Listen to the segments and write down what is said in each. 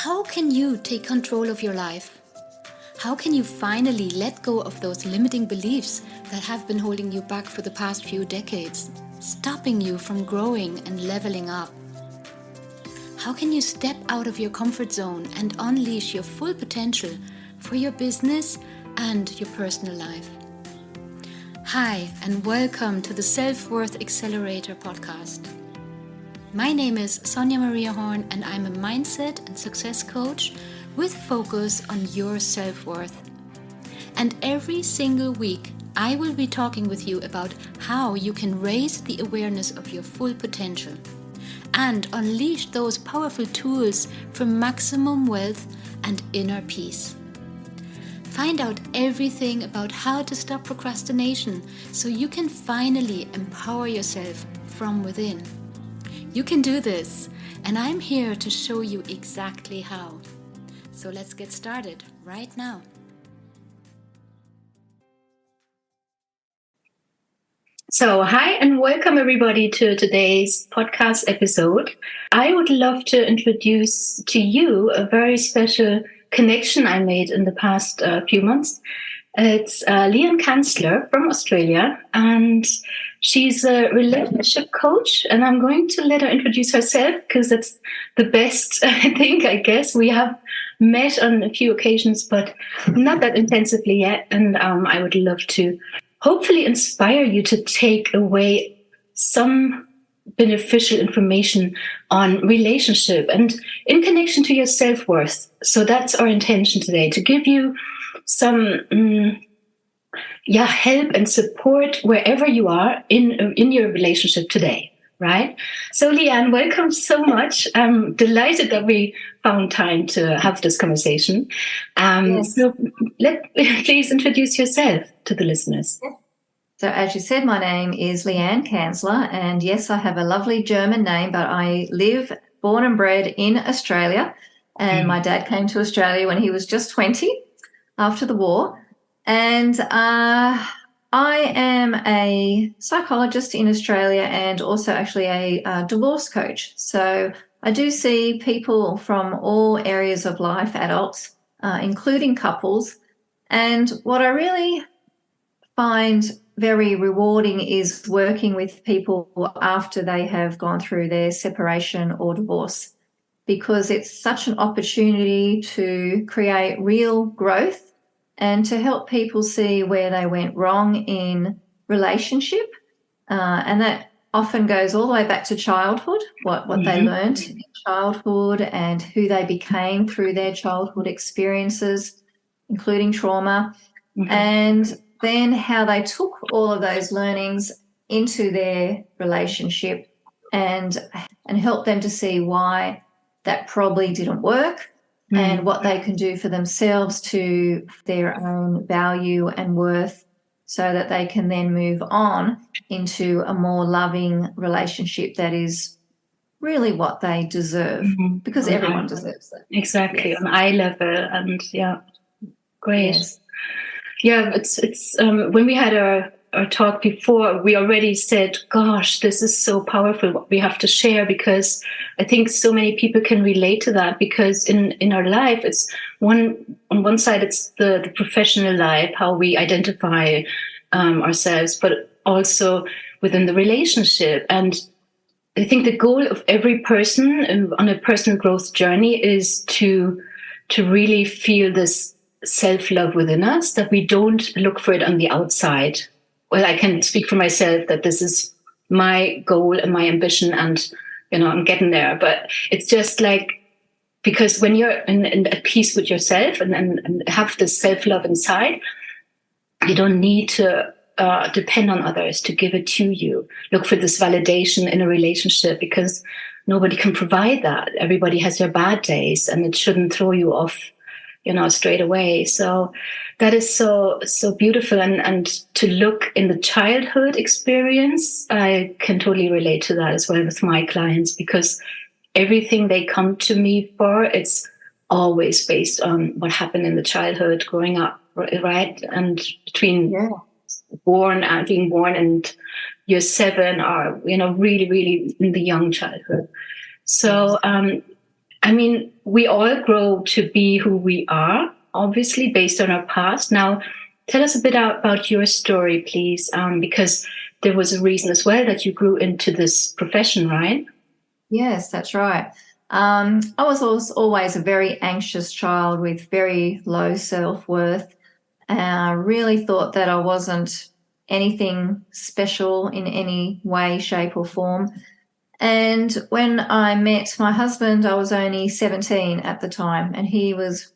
How can you take control of your life? How can you finally let go of those limiting beliefs that have been holding you back for the past few decades, stopping you from growing and leveling up? How can you step out of your comfort zone and unleash your full potential for your business and your personal life? Hi, and welcome to the Self-Worth Accelerator podcast. My name is Sonia Maria Horn, and I'm a mindset and success coach with focus on your self-worth. And every single week, I will be talking with you about how you can raise the awareness of your full potential and unleash those powerful tools for maximum wealth and inner peace. Find out everything about how to stop procrastination so you can finally empower yourself from within. You can do this, and I'm here to show you exactly how. So let's get started right now. So, hi and welcome everybody to today's podcast episode. I would love to introduce to you a very special connection I made in the past few months. It's Leanne Kanzler from Australia, and she's a relationship coach, and I'm going to let her introduce herself because that's the best, I guess. We have met on a few occasions, but not that intensively yet, and I would love to hopefully inspire you to take away some beneficial information on relationship and in connection to your self-worth. So that's our intention today, to give you some help and support wherever you are in your relationship today, right? So Leanne, welcome so much. I'm delighted that we found time to have this conversation. Yes. So please introduce yourself to the listeners. Yes. So as you said, my name is Leanne Kanzler, and yes, I have a lovely German name, but I live, born and bred in Australia, and my dad came to Australia when he was just 20 after the war, and I am a psychologist in Australia and also actually a divorce coach. So I do see people from all areas of life, adults, including couples, and what I really find very rewarding is working with people after they have gone through their separation or divorce, because it's such an opportunity to create real growth and to help people see where they went wrong in relationship. And that often goes all the way back to childhood, what they learned in childhood and who they became through their childhood experiences, including trauma, and then how they took all of those learnings into their relationship and help them to see why that probably didn't work and what they can do for themselves to their own value and worth, so that they can then move on into a more loving relationship that is really what they deserve, because everyone deserves that. Exactly, Yes. on eye level, and great. Yes. Yeah, it's when we had our talk before, we already said, gosh, this is so powerful what we have to share, because I think so many people can relate to that, because in our life, it's on one side, it's the professional life, how we identify ourselves, but also within the relationship. And I think the goal of every person on a personal growth journey is to really feel this self-love within us, that we don't look for it on the outside. Well, I can speak for myself that this is my goal and my ambition, and I'm getting there. But it's just like, because when you're in at peace with yourself and have this self-love inside, you don't need to depend on others to give it to you. Look for this validation in a relationship, because nobody can provide that. Everybody has their bad days, and it shouldn't throw you off straight away. So that is so beautiful. And to look in the childhood experience, I can totally relate to that as well with my clients, because everything they come to me for, it's always based on what happened in the childhood growing up, right? And between being born and year 7, or, really, really in the young childhood. So I mean, we all grow to be who we are, obviously, based on our past. Now, tell us a bit about your story, please, because there was a reason as well that you grew into this profession, right? Yes, that's right. I was always a very anxious child with very low self-worth. And I really thought that I wasn't anything special in any way, shape, or form. And when I met my husband, I was only 17 at the time, and he was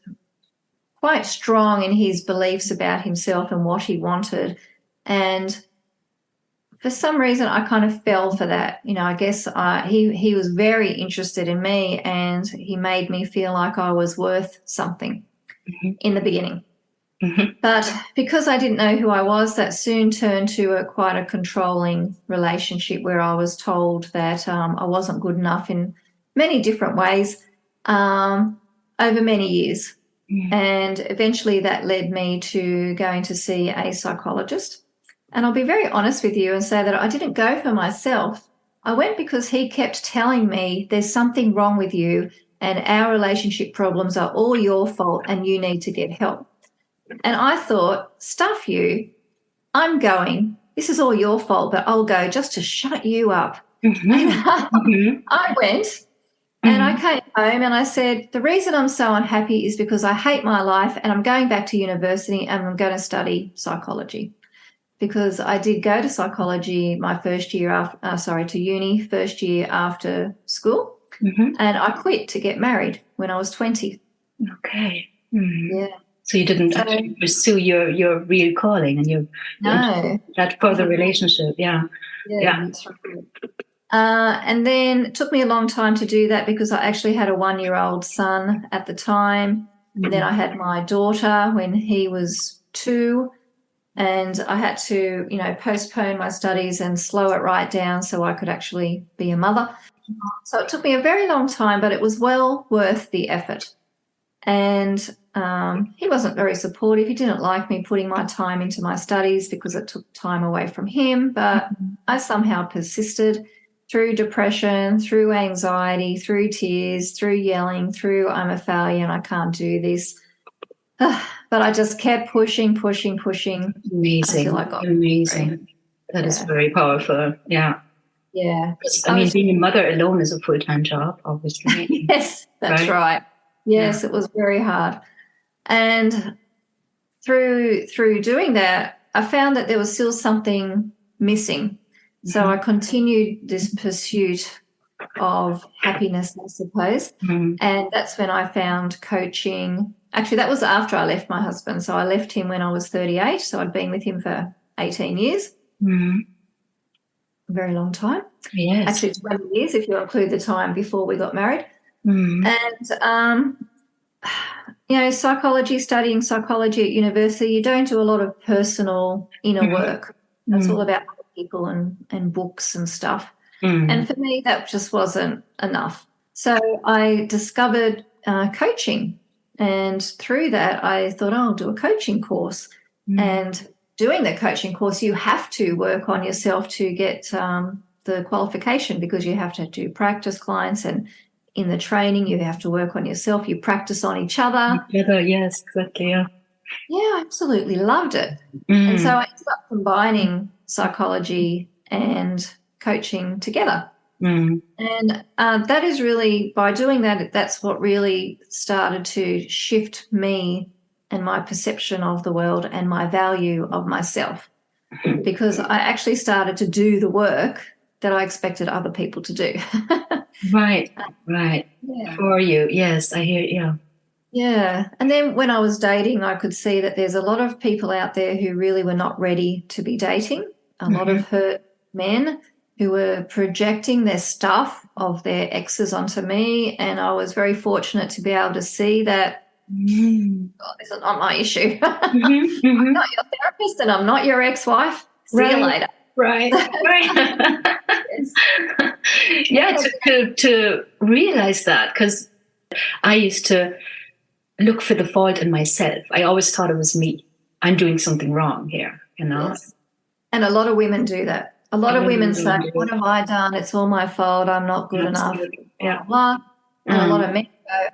quite strong in his beliefs about himself and what he wanted. And for some reason, I kind of fell for that. I guess he was very interested in me, and he made me feel like I was worth something in the beginning. But because I didn't know who I was, that soon turned to quite a controlling relationship where I was told that I wasn't good enough in many different ways over many years. And eventually that led me to going to see a psychologist. And I'll be very honest with you and say that I didn't go for myself. I went because he kept telling me there's something wrong with you and our relationship problems are all your fault and you need to get help. And I thought, stuff you, I'm going. This is all your fault, but I'll go just to shut you up. I went and I came home and I said, the reason I'm so unhappy is because I hate my life and I'm going back to university and I'm going to study psychology. Because I did go to psychology my first year to uni, first year after school. And I quit to get married when I was 20. Okay. Yeah. So you didn't actually pursue your real calling and that further relationship. Yeah. That's right. And then it took me a long time to do that because I actually had a 1-year-old son at the time. And then I had my daughter when he was 2. And I had to, postpone my studies and slow it right down so I could actually be a mother. So it took me a very long time, but it was well worth the effort. And he wasn't very supportive. He didn't like me putting my time into my studies because it took time away from him. But I somehow persisted through depression, through anxiety, through tears, through yelling, through I'm a failure and I can't do this. But I just kept pushing. Amazing. Until I got amazing. That is very powerful. Yeah. Yeah. I mean, being a mother alone is a full-time job, obviously. Yes, that's right. Yes, it was very hard. And through doing that, I found that there was still something missing. So I continued this pursuit of happiness, I suppose. And that's when I found coaching. Actually, that was after I left my husband. So I left him when I was 38. So I'd been with him for 18 years. A very long time. Yes. Actually, 20 years if you include the time before we got married. And, studying psychology at university, you don't do a lot of personal inner work. It's all about other people and books and stuff. And for me, that just wasn't enough. So I discovered coaching. And through that, I thought, I'll do a coaching course. And doing the coaching course, you have to work on yourself to get the qualification because you have to do practice clients, and in the training, you have to work on yourself. You practice on each other. Yes, exactly. Yeah, I absolutely loved it. And so I ended up combining psychology and coaching together. And that is really, by doing that, that's what really started to shift me and my perception of the world and my value of myself, because I actually started to do the work that I expected other people to do. Right. Yeah. For you. Yes, I hear you. Yeah. And then when I was dating, I could see that there's a lot of people out there who really were not ready to be dating, a lot of hurt men who were projecting their stuff of their exes onto me. And I was very fortunate to be able to see that, this is not my issue. I'm not your therapist and I'm not your ex-wife. See you later. Right. Yeah, to realize that, because I used to look for the fault in myself. I always thought it was me. I'm doing something wrong here, Yes. And a lot of women do that. A lot of women say, what have I done? It's all my fault. I'm not good enough. Yeah. Blah, blah. And a lot of men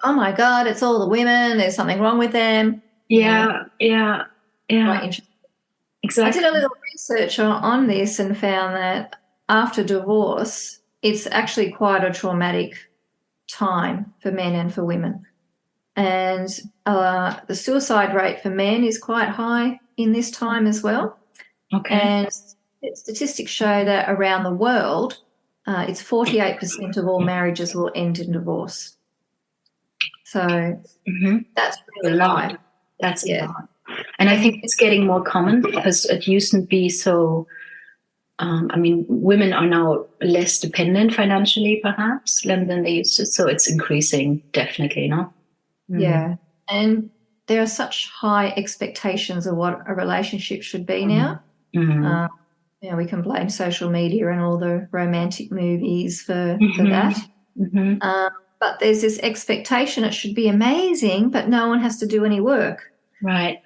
oh my God, it's all the women. There's something wrong with them. Yeah. Quite interesting. Exactly. I did a little research on this and found that after divorce, it's actually quite a traumatic time for men and for women. And the suicide rate for men is quite high in this time as well. Okay. And statistics show that around the world, it's 48% of all marriages will end in divorce. So that's really high. That's a lot. And I think it's getting more common because it used to be so, women are now less dependent financially perhaps than they used to. So it's increasing, definitely, no? Yeah. And there are such high expectations of what a relationship should be now. We can blame social media and all the romantic movies for that. But there's this expectation it should be amazing, but no one has to do any work. Right.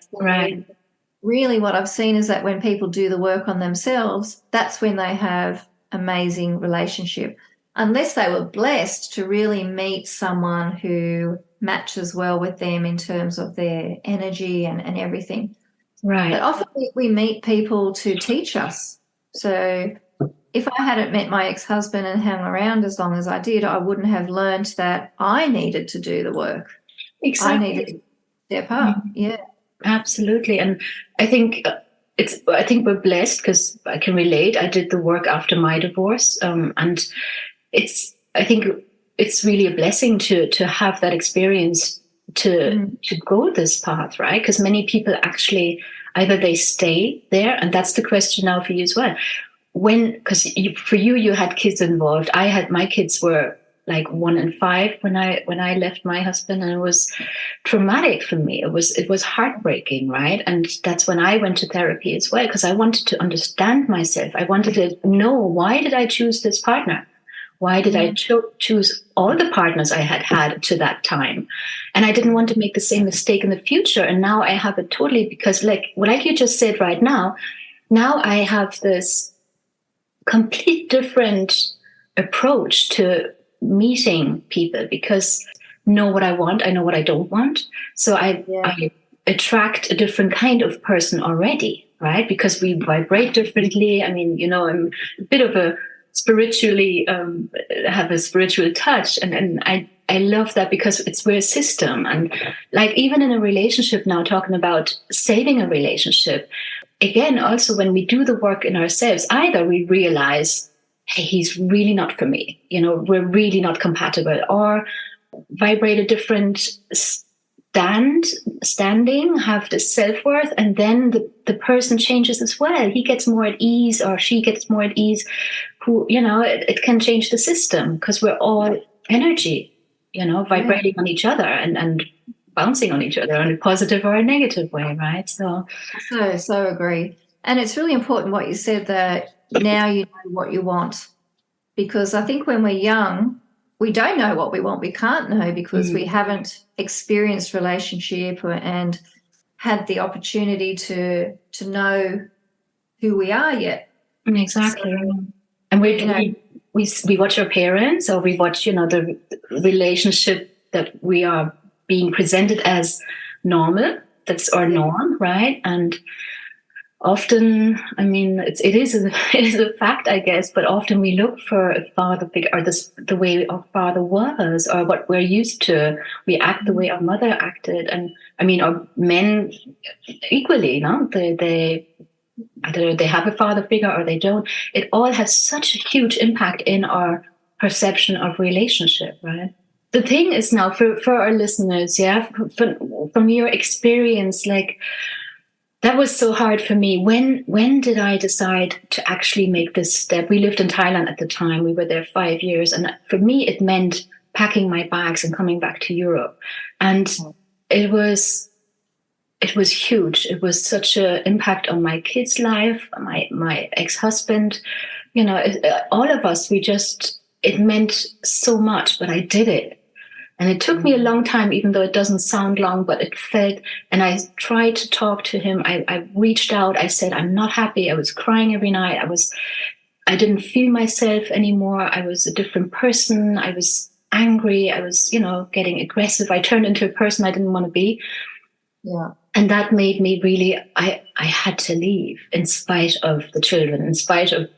Really what I've seen is that when people do the work on themselves, that's when they have amazing relationship. Unless they were blessed to really meet someone who matches well with them in terms of their energy and everything. Right. But often we meet people to teach us. So if I hadn't met my ex-husband and hung around as long as I did, I wouldn't have learned that I needed to do the work. Exactly. I needed to step up. Yeah. Absolutely. And I think we're blessed because I can relate. I did the work after my divorce. And I think it's really a blessing to have that experience to go this path, right? Because many people actually either they stay there, and that's the question now for you as well. Because for you had kids involved. My kids were like 1 and 5 when I left my husband, and it was traumatic for me. It was heartbreaking, right? And that's when I went to therapy as well, because I wanted to understand myself. I wanted to know, why did I choose this partner? Why did I choose all the partners I had to that time? And I didn't want to make the same mistake in the future. And now I have it totally, because like you just said right now I have this complete different approach to meeting people, because know what I want, I know what I don't want. So I attract a different kind of person already, right? Because we vibrate differently. I mean, I'm a bit of a spiritually have a spiritual touch, and I love that, because we're a system. And like even in a relationship now, talking about saving a relationship, again, also when we do the work in ourselves, either we realize, hey, he's really not for me, we're really not compatible, or vibrate a different standing, have the self-worth, and then the person changes as well. He gets more at ease, or she gets more at ease. It can change the system, because we're all energy, vibrating on each other and bouncing on each other in a positive or a negative way, right? So agree. And it's really important what you said, that now you know what you want, because I think when we're young, we don't know what we want. We can't know, because we haven't experienced relationship and had the opportunity to know who we are yet. Exactly. So, and we watch our parents, or we watch, the relationship that we are being presented as normal. That's our norm, right? And often, it is a fact, I guess, but often we look for a father figure, or the way our father was, or what we're used to. We act the way our mother acted, and our men equally, they either they have a father figure or they don't. It all has such a huge impact in our perception of relationship, right? The thing is now for our listeners, from your experience, like, that was so hard for me. When did I decide to actually make this step? We lived in Thailand at the time. We were there 5 years. And for me, it meant packing my bags and coming back to Europe. And it was huge. It was such an impact on my kids' life, my ex-husband, all of us, it meant so much, but I did it. And it took me a long time, even though it doesn't sound long, but it felt, and I tried to talk to him. I reached out. I said, I'm not happy. I was crying every night. I didn't feel myself anymore. I was a different person. I was angry. I was, getting aggressive. I turned into a person I didn't want to be. Yeah. And that made me really, I had to leave in spite of the children, in spite of,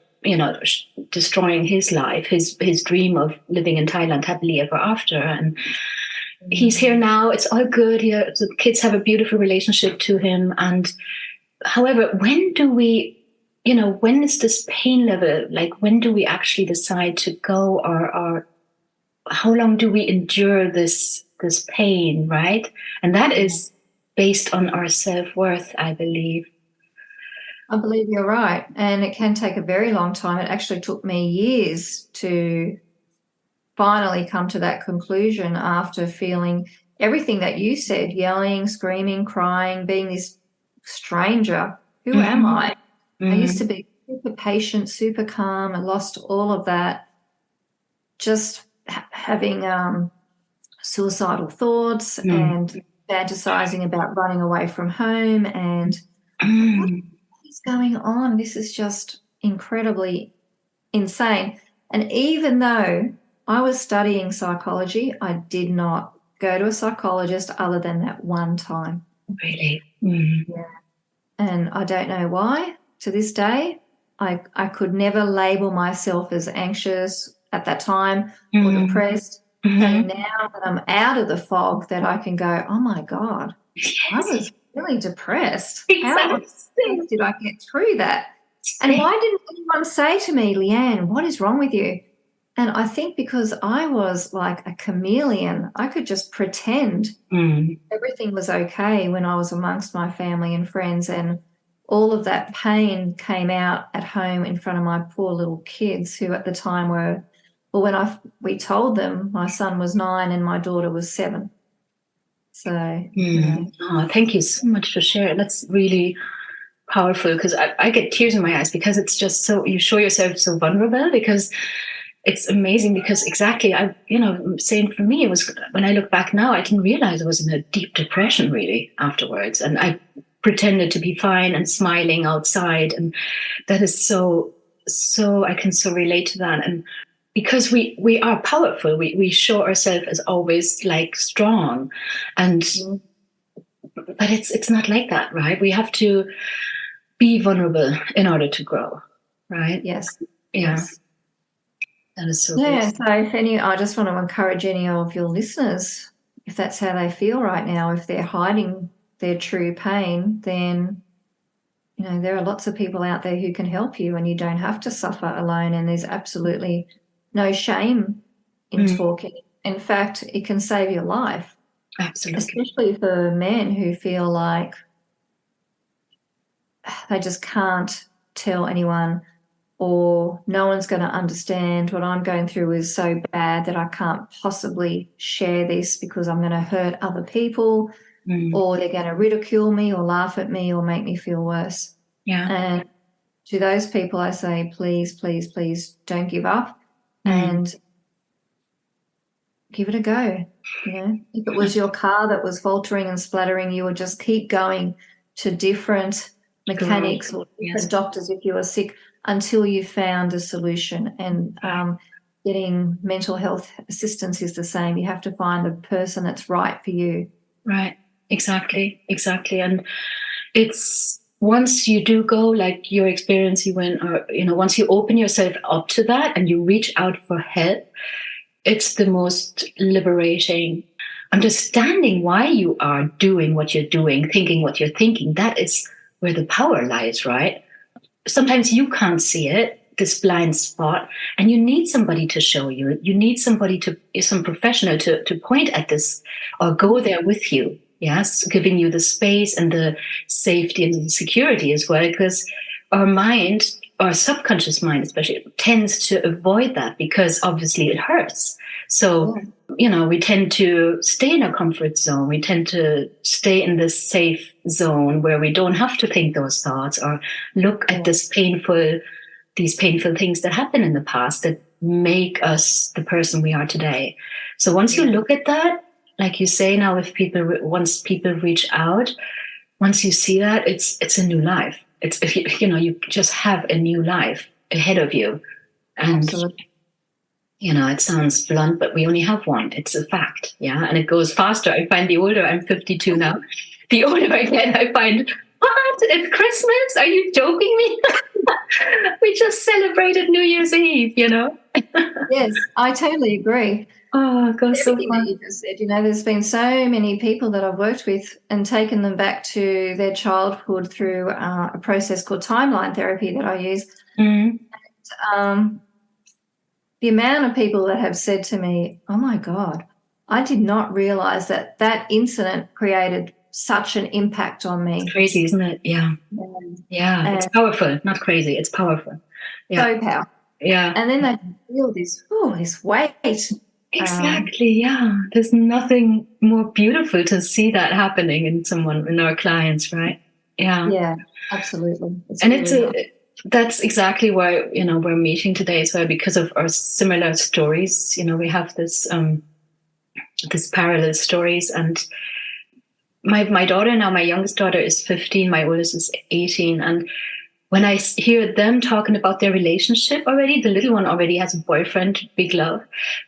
destroying his life, his dream of living in Thailand happily ever after. And he's here now. It's all good. The kids have a beautiful relationship to him. And however, when do we, when is this pain level, like when do we actually decide to go, or how long do we endure this pain, right? And that is based on our self-worth, I believe. I believe you're right. And it can take a very long time. It actually took me years to finally come to that conclusion after feeling everything that you said, yelling, screaming, crying, being this stranger. Who am I? I used to be super patient, super calm. I lost all of that. Just having suicidal thoughts and fantasizing about running away from home and what is going on? This is just incredibly insane. And even though I was studying psychology, I did not go to a psychologist other than that one time. Really? Yeah. And I don't know why. To this day, I could never label myself as anxious at that time or depressed. And now that I'm out of the fog, that I can go, oh my God, I was really depressed. How did I get through that? And why didn't anyone say to me, Leanne, what is wrong with you? And I think because I was like a chameleon, I could just pretend everything was okay when I was amongst my family and friends, and all of that pain came out at home in front of my poor little kids who at the time were, well, when we told them, my son was 9 and my daughter was 7. So, Oh, thank you so much for sharing. That's really powerful, because I get tears in my eyes, because it's just so, you show yourself so vulnerable, because it's amazing. Because exactly, saying for me, it was, when I look back now, I didn't realize I was in a deep depression really afterwards. And I pretended to be fine and smiling outside. And that is so I can so relate to that. And because we are powerful, we show ourselves as always like strong, and but it's not like that, right? We have to be vulnerable in order to grow, right? Yes. Yeah. Yes. That is so Yeah. good. So I just want to encourage any of your listeners, if that's how they feel right now, if they're hiding their true pain, then there are lots of people out there who can help you, and you don't have to suffer alone. And there's absolutely no shame in talking. In fact, it can save your life. Absolutely. Especially for men who feel like they just can't tell anyone, or no one's going to understand what I'm going through is so bad that I can't possibly share this because I'm going to hurt other people, or they're going to ridicule me or laugh at me or make me feel worse. Yeah. And to those people, I say, please, please, please don't give up and give it a go. If it was your car that was faltering and splattering, you would just keep going to different mechanics or different doctors if you were sick until you found a solution. And getting mental health assistance is the same. You have to find the person that's right for you. Right. Exactly. And it's, once you do go, like your experience you went, or once you open yourself up to that and you reach out for help, it's the most liberating. Understanding why you are doing what you're doing, thinking what you're thinking, that is where the power lies, right? Sometimes you can't see it, this blind spot, and you need somebody to show you. You need somebody some professional to point at this or go there with you. Yes, giving you the space and the safety and the security as well, because our mind, our subconscious mind especially, tends to avoid that because obviously it hurts. So, we tend to stay in our comfort zone. We tend to stay in this safe zone where we don't have to think those thoughts or look at these painful things that happen in the past that make us the person we are today. So once you look at that, like you say now, once people reach out, once you see that, it's a new life. It's, if you, you just have a new life ahead of you. And absolutely. it sounds blunt, but we only have one. It's a fact. Yeah. And it goes faster. I find the older, I'm 52 now, the older I get, I find, what? It's Christmas? Are you joking me? We just celebrated New Year's Eve, Yes, I totally agree. Oh, it goes so Everything that far. you just said, there's been so many people that I've worked with and taken them back to their childhood through a process called timeline therapy that I use. Mm. The amount of people that have said to me, oh my God, I did not realize that incident created such an impact on me. It's crazy, isn't it? Yeah. Yeah. It's powerful, not crazy. It's powerful. Yeah. So powerful. Yeah. And then they feel this weight. Exactly. Yeah. There's nothing more beautiful to see that happening in our clients, right? Yeah. Yeah, absolutely. That's exactly why, we're meeting today as well, because of our similar stories. We have this parallel stories. And my daughter now, my youngest daughter is 15, my oldest is 18. And when I hear them talking about their relationship already, the little one already has a boyfriend, big love,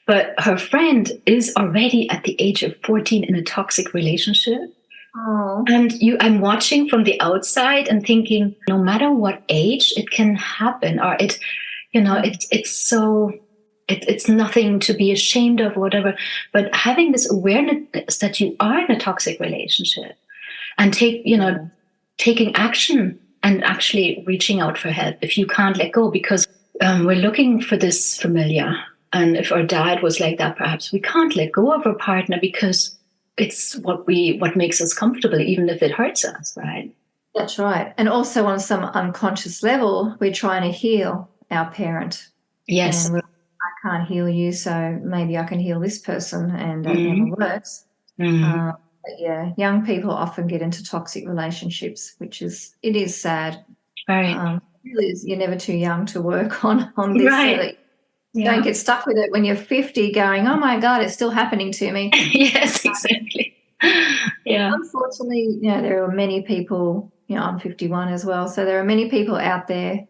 but her friend is already at the age of 14 in a toxic relationship. Oh. And I'm watching from the outside and thinking, no matter what age, it can happen, or it's nothing to be ashamed of, or whatever. But having this awareness that you are in a toxic relationship and taking action and actually reaching out for help if you can't let go, because we're looking for this familiar. And if our dad was like that, perhaps we can't let go of our partner because it's what makes us comfortable, even if it hurts us, right? That's right. And also on some unconscious level, we're trying to heal our parent. Yes. And I can't heal you, so maybe I can heal this person, and that never works. Mm-hmm. But yeah, young people often get into toxic relationships, it is sad. Right. Really is, you're never too young to work on this. Right. So that you don't get stuck with it when you're 50 going, oh my God, it's still happening to me. Yes, exactly. Yeah. Unfortunately, there are many people, I'm 51 as well, so there are many people out there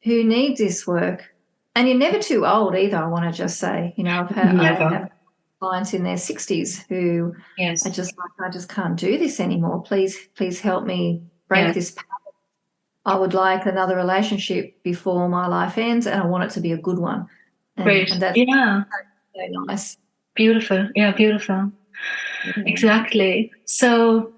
who need this work. And you're never too old either, I want to just say. I have clients in their 60s who are just like, I just can't do this anymore. Please help me break this pattern. I would like another relationship before my life ends, and I want it to be a good one. Great. And that's so nice. Beautiful. Yeah, beautiful. Yeah. Exactly. So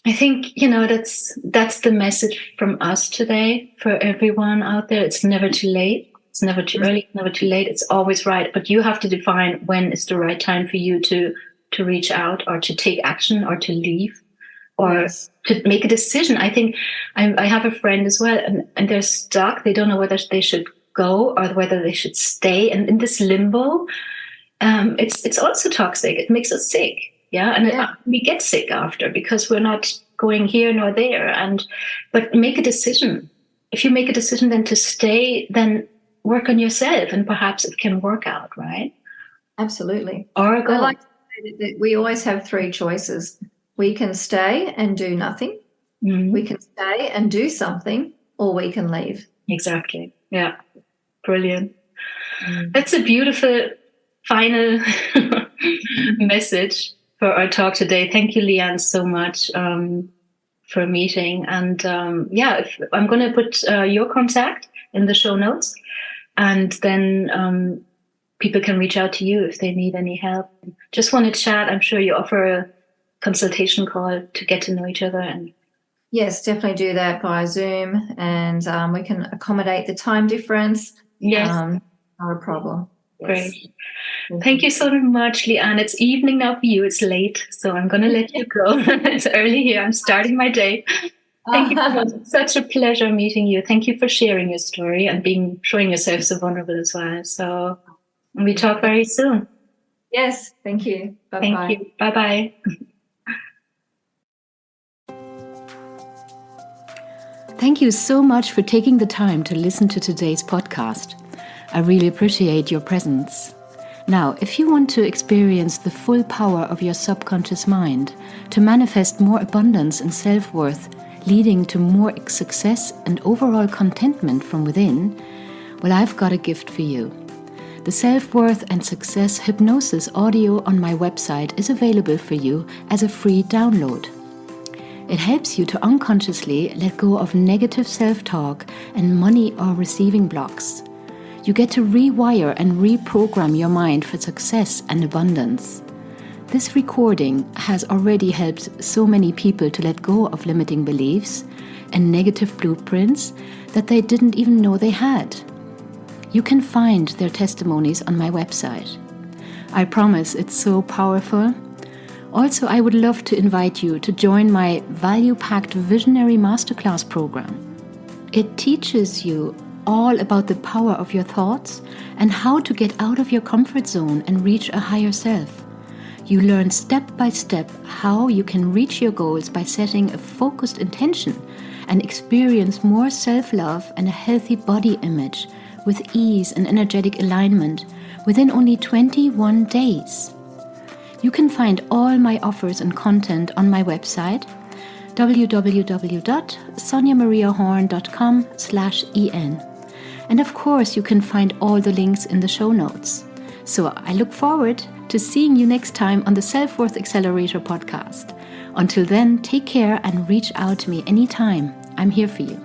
I think, that's the message from us today for everyone out there. It's never too late. It's never too early. It's never too late. It's always right. But you have to define when is the right time for you to reach out, or to take action, or to leave, or to make a decision. I think I have a friend as well, and they're stuck. They don't know whether they should go or whether they should stay. And in this limbo, it's also toxic. It makes us sick. Yeah. And we get sick after, because we're not going here nor there. But make a decision. If you make a decision then to stay, then work on yourself, and perhaps it can work out, right? Absolutely. Or go. I like to say that we always have three choices. We can stay and do nothing. Mm-hmm. We can stay and do something, or we can leave. Exactly. Yeah. Brilliant. That's a beautiful final message for our talk today. Thank you, Leanne, so much for meeting. And I'm going to put your contact in the show notes, and then people can reach out to you if they need any help. Just want to chat. I'm sure you offer a consultation call to get to know each other. And yes, definitely do that via Zoom, and we can accommodate the time difference. Yes. Not a problem. Great. Yes. Thank you so much, Leanne. It's evening now for you. It's late, so I'm going to let you go. It's early here. I'm starting my day. Thank you so much. It's such a pleasure meeting you. Thank you for sharing your story and showing yourself so vulnerable as well. So we talk very soon. Yes. Thank you. Bye-bye. Thank you. Bye-bye. Thank you so much for taking the time to listen to today's podcast. I really appreciate your presence. Now, if you want to experience the full power of your subconscious mind, to manifest more abundance and self-worth, leading to more success and overall contentment from within, Well, I've got a gift for you. The Self-Worth and Success Hypnosis audio on my website is available for you as a free download. It helps you to unconsciously let go of negative self-talk and money or receiving blocks. You get to rewire and reprogram your mind for success and abundance. This recording has already helped so many people to let go of limiting beliefs and negative blueprints that they didn't even know they had. You can find their testimonies on my website. I promise it's so powerful. Also, I would love to invite you to join my value-packed Visionary Masterclass program. It teaches you all about the power of your thoughts and how to get out of your comfort zone and reach a higher self. You learn step by step how you can reach your goals by setting a focused intention and experience more self-love and a healthy body image with ease and energetic alignment within only 21 days. You can find all my offers and content on my website, www.soniamariahorn.com/en. And of course, you can find all the links in the show notes. So I look forward to seeing you next time on the Self-Worth Accelerator podcast. Until then, take care and reach out to me anytime. I'm here for you.